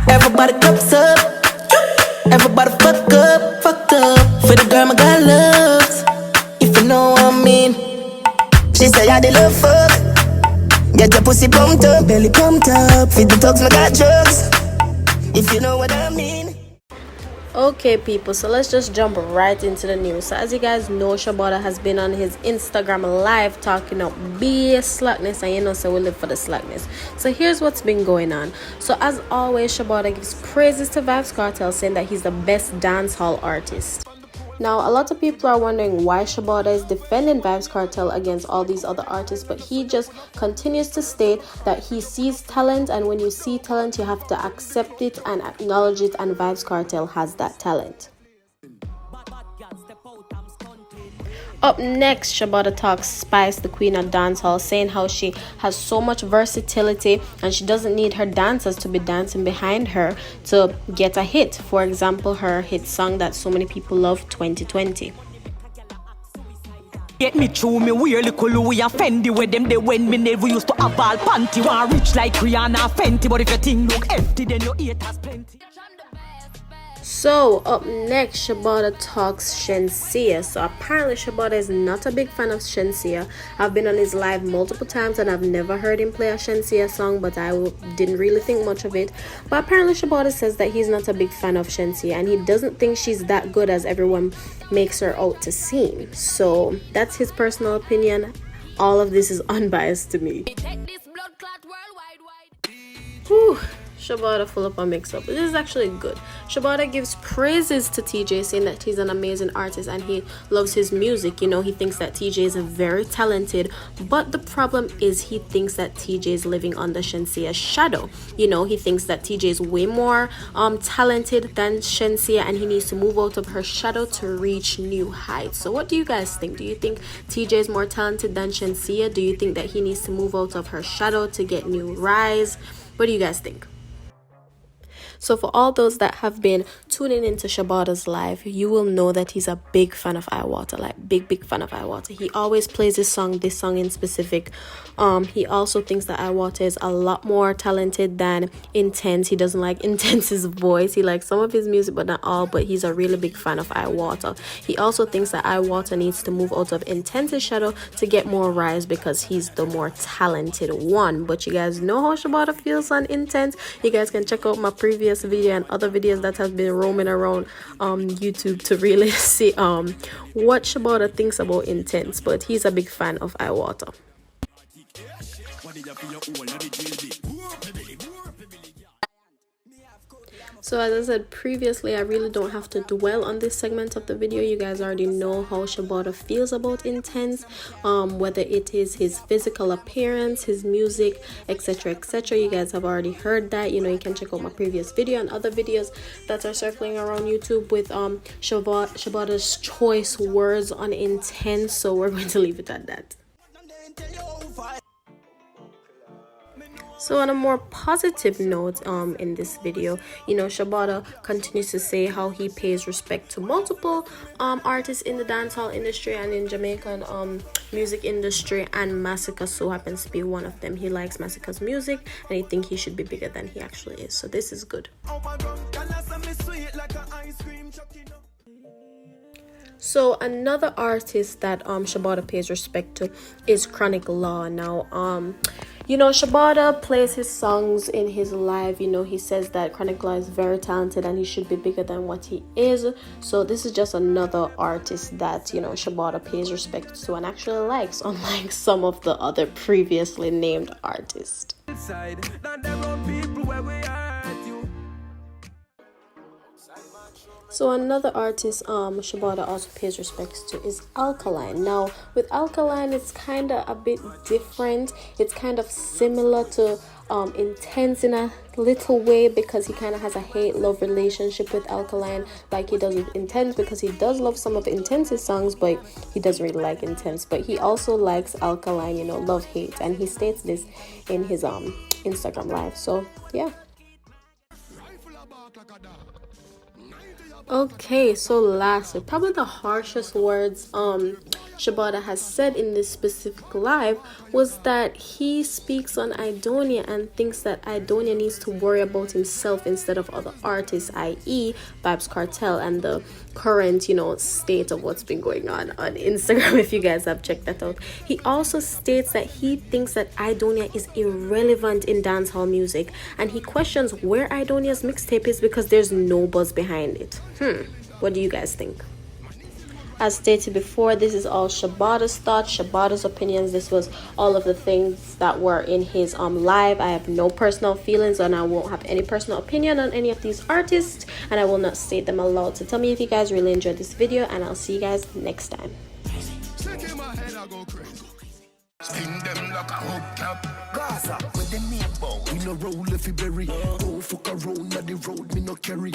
Everybody cups up. Everybody fucked up, fucked up. For the girl my God loves, if you know what I mean. She say I did love fuck. Get your pussy pumped up, belly pumped up. Feed the dogs my God drugs, if you know what I mean. Okay people, so let's just jump right into the news. So as you guys know, Shebada has been on his Instagram live talking up BS slackness, and you know, so we live for the slackness. So here's what's been going on. So as always, Shebada gives praises to Vybz Kartel, saying that he's the best dancehall artist. Now, a lot of people are wondering why Shebada is defending Vybz Kartel against all these other artists, but he just continues to state that he sees talent, and when you see talent, you have to accept it and acknowledge it, and Vybz Kartel has that talent. Up next, Shebada talks Spice, the queen of dancehall, saying how she has so much versatility and she doesn't need her dancers to be dancing behind her to get a hit. For example, her hit song that so many people love, 2020. Get me through me weird little Louis and Fendi with them they when me never used to have all panty. Want rich like Rihanna Fenty, but if your thing look empty, then your eat has plenty. So up next, Shebada talks Shenseea. So apparently Shebada is not a big fan of Shenseea. I've been on his live multiple times and I've never heard him play a Shenseea song, but I didn't really think much of it. But apparently Shebada says that he's not a big fan of Shenseea and he doesn't think she's that good as everyone makes her out to seem. So that's his personal opinion. All of this is unbiased to me. Whew. Shebada full up on Mixup. This is actually good. Shebada gives praises to Teejay, saying that he's an amazing artist and he loves his music. You know, he thinks that Teejay is very talented, but the problem is he thinks that Teejay is living under Shenseea's shadow. You know, he thinks that Teejay is way more talented than Shenseea and he needs to move out of her shadow to reach new heights. So what do you guys think? Do you think Teejay is more talented than Shenseea? Do you think that he needs to move out of her shadow to get new rise? What do you guys think? So for all those that have been tuning into Shebada's live, you will know that he's a big fan of Iwater, like big fan of Iwater. He always plays this song in specific. He also thinks that Iwater is a lot more talented than Intence. He doesn't like Intence's voice. He likes some of his music, but not all. But he's a really big fan of Iwater. He also thinks that Iwater needs to move out of Intence's shadow to get more rise because he's the more talented one. But you guys know how Shebada feels on Intence. You guys can check out my previous video and other videos that have been roaming around YouTube to really see what Shebada thinks about Intence, but he's a big fan of Iwater. So as I said previously, I really don't have to dwell on this segment of the video. You guys already know how Shebada feels about Intence, whether it is his physical appearance, his music, etc, etc. You guys have already heard that. You know, you can check out my previous video and other videos that are circling around YouTube with Shebada's choice words on Intence. So we're going to leave it at that. So on a more positive note, in this video, you know, Shebada continues to say how he pays respect to multiple artists in the dancehall industry and in Jamaican music industry, and Massacre so happens to be one of them. He likes Massacre's music and he thinks he should be bigger than he actually is. So this is good. So another artist that Shebada pays respect to is Chronic Law. Now you know, Shebada plays his songs in his live. You know, he says that Chronic Law is very talented and he should be bigger than what he is. So this is just another artist that, you know, Shebada pays respect to and actually likes, unlike some of the other previously named artists. So another artist Shebada also pays respects to is Alkaline. Now with Alkaline, it's kind of a bit different. It's kind of similar to Intence in a little way, because he kind of has a hate-love relationship with Alkaline like he does with Intence, because he does love some of Intence's songs, but he doesn't really like Intence. But he also likes Alkaline, you know, love-hate, and he states this in his Instagram live. So yeah. Okay, so lastly, probably the harshest words Shebada has said in this specific live was that he speaks on Aidonia and thinks that Aidonia needs to worry about himself instead of other artists, i.e. Vybz Kartel, and the current, state of what's been going on Instagram, if you guys have checked that out. He also states that he thinks that Aidonia is irrelevant in dancehall music, and he questions where Aidonia's mixtape is because there's no buzz behind it. What do you guys think? As stated before, this is all Shebada's thoughts, Shebada's opinions. This was all of the things that were in his live. I have no personal feelings, and I won't have any personal opinion on any of these artists, and I will not state them aloud. So tell me if you guys really enjoyed this video, and I'll see you guys next time. Sting them like a hubcap. Gaza, with the name bow. We no roll if you bury. Don't fuck around on the road, me no carry.